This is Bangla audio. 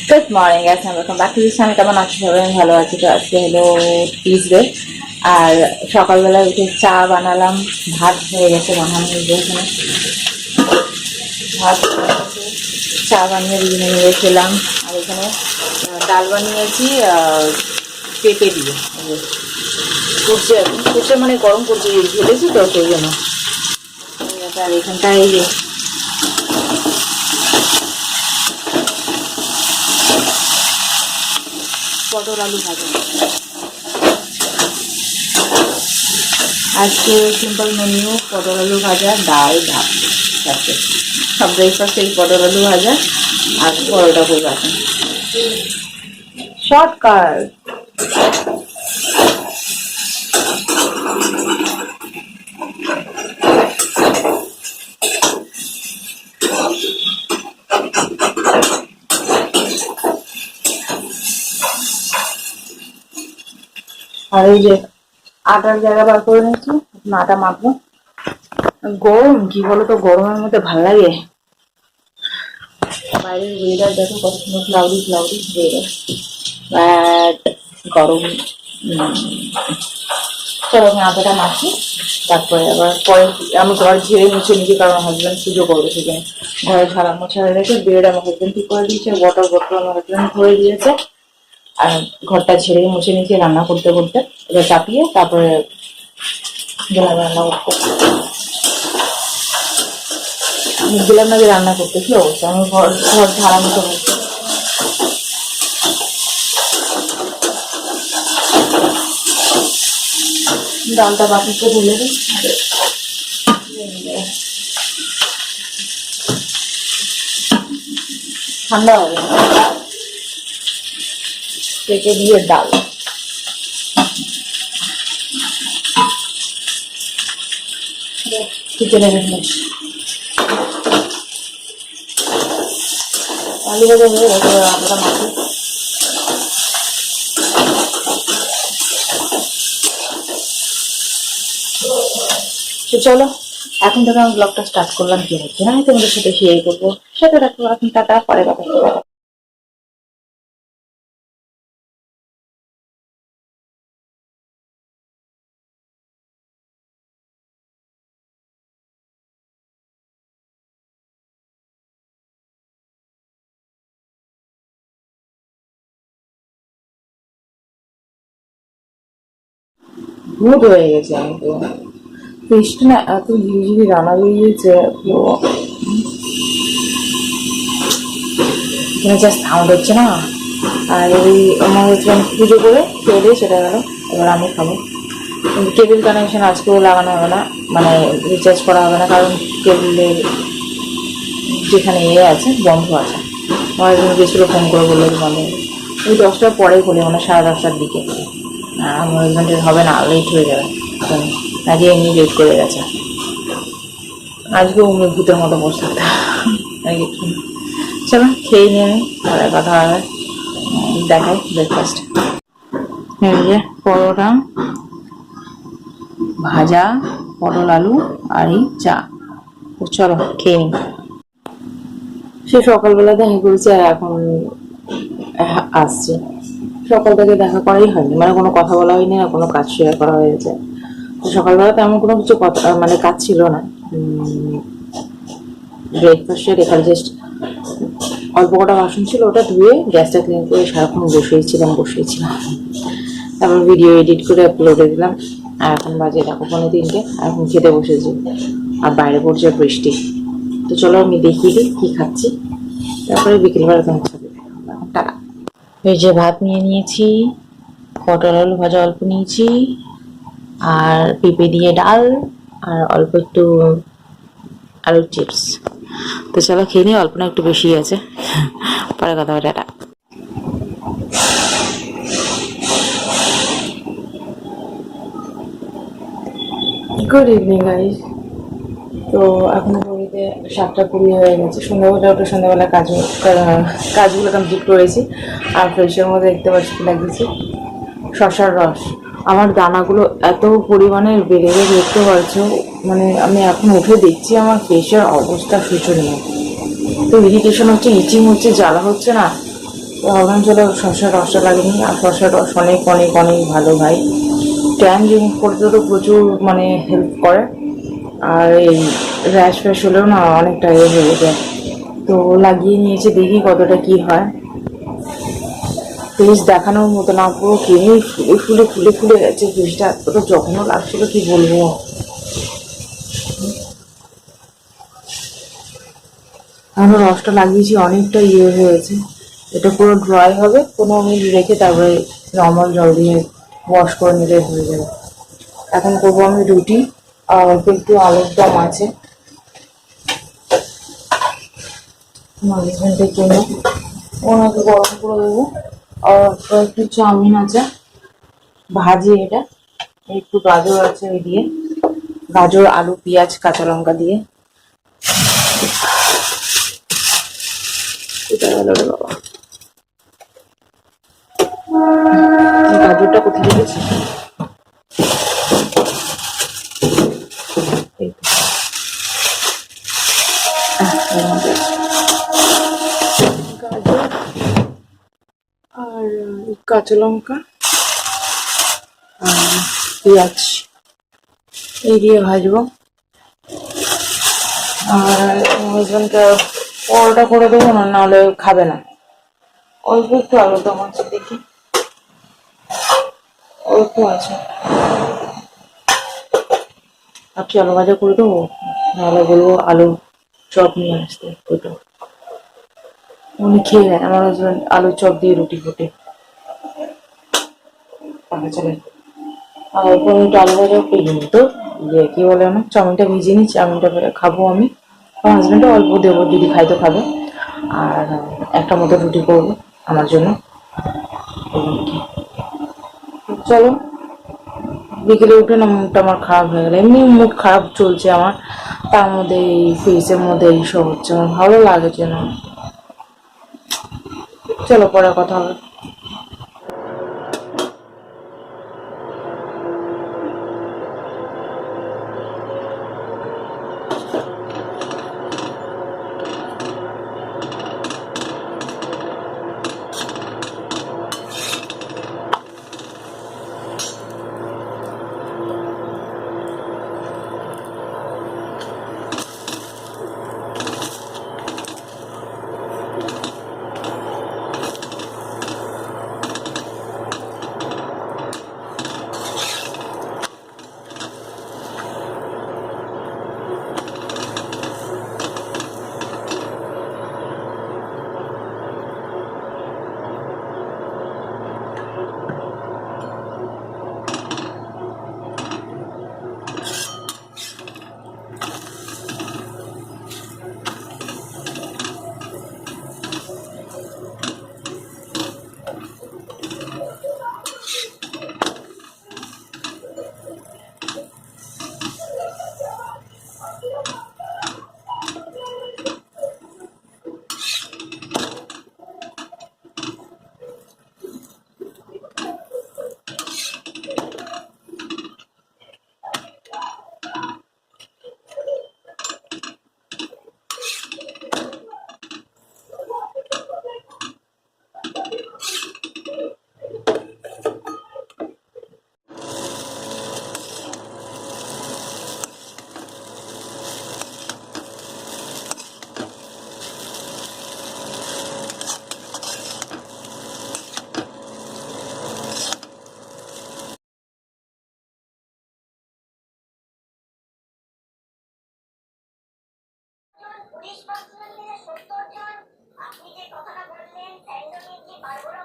Good morning guys, welcome back to this channel. কেমন আছো সবাই? আমি ভালো আছি। তো আজকে হলো টিউসডে, আর সকালবেলা উঠে চা বানালাম। ভাত হয়ে গেছে, বানানো হয়ে গেছে। ভাত চা বানিয়ে দিয়ে নিয়ে খেলাম। আর এখানে ডাল বানিয়েছি পেঁপে দিয়ে। কুচে কুচে মানে গরম করছি, ঝেলেছি তো সেই জন্য। আর এখানটায় এই যে পটল আলু ভাজা। আজকে সিম্পল মেনু, পটল আলু ভাজা, ডাল, ভাত। সব ব্রেকফাস্ট এই পটল আলু ভাজা আর পরোটা ভাজা। শর্টকাট। আর এই যে আটার জায়গা বার করে নিচ্ছি, আটা মাখবো। গরম কি বলতো, গরমের মধ্যে ভাল লাগে। বাইরের ওয়েদার দেখো কত সুন্দর, ক্লাউডি ক্লাউডি ওয়েদার, বাট গরম। চলো আমি আটাটা মাখি, তারপরে আবার পরে আমি ঘর ঝেড়ে মুছে নিচ্ছি, কারণ হাজব্যান্ড পুজো করবে সেখানে। ঘরে ঝাড়া মোছা হয়ে গেছে, বেড আমার হাজব্যান্ড ঠিক করে দিয়েছে, ওয়াটার বোতল আমার হাজব্যান্ড ভরে দিয়েছে। আর ঘরটা ঝেড়ে মুছে নিয়েছি রান্না করতে করতে। এবার চাপিয়ে তারপরে গেলাম রান্না করতে। গেলাম না যে রান্না করতে, কি অবস্থা, আমি ঘর ঘর ঝাড়া মতো হচ্ছে। ডালটা বাকিতে ঢেলে দিই, ঠান্ডা হবে পেঁপে দিয়ে ডাল। কিচেনে আলু ভাজা হয়ে গেছে, আলুটা মাখি। তো চলো, এখন থেকে আমি ব্লগটা স্টার্ট করলাম। কি হচ্ছে না তোমাদের সাথে শেয়ার করবো, সাথে রাখবো। এখন টাটা, পরে কথা হবে। ভূত হয়ে গেছে আমি তো। ফিশটা না এত ঝিরিঝিরি রান্না বেরিয়েছে, এখানে জাস্ট সাউন্ড হচ্ছে না। আর এই আমার হাজব্যান্ড পুজো করে খেয়ে দিয়ে সেটা গেল, এবার আমি খাবো। কেবল কানেকশন আজকেও লাগানো হবে না, মানে রিচার্জ করা হবে না, কারণ কেবলের যেখানে আছে বন্ধ আছে। আমার হাজব্যান্ড গেছিলো, ফোন করে বললো যে বন্ধ। ওই 10টার পরে খোলে, মানে 10:30টার দিকে। আমার হাজব্যান্ডের হবে না, লেট হয়ে যাবে। আজকে এমনি লেট করে গেছে, আজকেও উনি ভূতের মতো বসে থাকতে। চলো খেয়ে নিয়ে আমি, পরে কথা হবে। দেখাই ব্রেকফাস্ট। এই যে পরোটা ভাজা, পটল আলু আর এই চা। চলো খেয়ে নি। সে সকালবেলা দেখা করেছে আর এখন আসছে। সকাল থেকে দেখা করাই হয়নি, মানে কোনো কথা বলা হয়নি, না কোনো কাজ শেয়ার করা হয়েছে। তো সকালবেলা তেমন কোনো কিছু কথা, মানে কাজ ছিল না। ব্রেকফাস্টের এখানে জাস্ট অল্প কটা বাসন ছিল, ওটা ধুয়ে গ্যাসটা ক্লিন করে সারাক্ষণ বসিয়েছিলাম। তারপর ভিডিও এডিট করে আপলোডে দিলাম। আর এখন বাজে দেখো 2:45, আর এখন খেতে বসেছি। আর বাইরে পড়ছে বৃষ্টি। তো চলো আমি দেখিয়ে দিই কী খাচ্ছি, তারপরে বিকেলবেলা তোমার সাথে এখন টাকা। এই যে ভাত নিয়ে নিয়েছি, পটল আলু ভাজা অল্প নিয়েছি, আর পেঁপে দিয়ে ডাল, আর অল্প একটু আলুর চিপস। তো চলো খেয়ে নিই, অল্প না একটু বেশি আছে, পরে কথা হবে। টাটা। Good evening guys. তো এখন ঘড়িতে 7:20 হয়ে গেছে। সন্ধ্যাবেলা ওটা সন্ধ্যাবেলা কাজগুলো কমপ্লিট করেছি। আর ফ্রেশের মধ্যে দেখতে পাচ্ছি কি লাগিয়েছি, শশার রস। আমার দানাগুলো এত পরিমাণে বেড়ে গেছে দেখতে পাচ্ছ, মানে আমি এখন উঠে দেখছি আমার ফেসের অবস্থা শোচনীয়। তো ইরিটেশন হচ্ছে, ইচিং হচ্ছে, জ্বালা হচ্ছে না, ভাবলাম চলো শসার রসটা লাগেনি, আর শসার রস অনেক অনেক অনেক ভালো ভাই, ট্যান রিমুভ করতে তো প্রচুর মানে হেল্প করে। আর এই র্যাশ ফ্যাশ হলেও না অনেকটা হয়ে যায়। তো লাগিয়ে নিয়েছি, দেখি কতটা কি হয়। ফেস দেখানোর মতো না, পুরো কেমনি ফুলে ফুলে ফুলে ফুলে গেছে ফেসটা, এতটা যত্ন লাগছিল কি বলবো। আমরা রসটা লাগিয়েছি, অনেকটা হয়েছে। এটা পুরো ড্রাই হবে, 15 মিনিট রেখে তারপরে নর্মাল জল দিয়ে ওয়াশ করে নিলে হয়ে যাবে। এখন করবো আমি রুটি, আর অল্প একটু আলুর দম আছে হাজবেন্ডের জন্য, ওনাকে গরম করে দেবো। আর একটু চাউমিন আছে ভাজি, এটা একটু গাজর আছে ওই দিয়ে, গাজর আলু পেঁয়াজ কাঁচা লঙ্কা দিয়ে। কোথায় গেল রে বাবা, গাজরটা কোথায় রেখেছি, এই তো। এর মধ্যে আছে। গাজর আর কাঁচা লঙ্কা আর পেঁয়াজ এই দিয়ে ভাজবো। আর হাজবেন্ডকে পরোটা করে দেবো, না নাহলে খাবে না। অল্প একটু আলুর দম আছে, দেখি অল্প আছে, ভাবছি আলু ভাজা করে দেবো, নাহলে বলবো আলু চপ নিয়ে আসতে ওইটা। উনি খেয়ে নেয়, আমার হাজবেন্ড আলুর চপ দিয়ে রুটি ফোটে, পাকা চলে। আর এরপর একটু আলু ভাজা তো কি বলে না, চাউমিনটা ভিজিয়ে নিই, চাউমিনটা খাবো আমি, আমার হাজবেন্ডও অল্প দেবো, দিদি খাই তো খাবে। আর একটা মতো রুটি করবো আমার জন্য। চলো, বিকেলে উঠে না মুডটা আমার খারাপ হয়ে গেলো, এমনি মুড খারাপ চলছে আমার, তার মধ্যে এই ফেসের মধ্যে এইসব হচ্ছে, আমার ভালো লাগছে না। চলো পরে কথা হবে। পুলিশ পার্সোনাল মিলে 70 জন, আপনি যে কথাটা বললেন স্যান্ডো নিয়ে কি পারবো না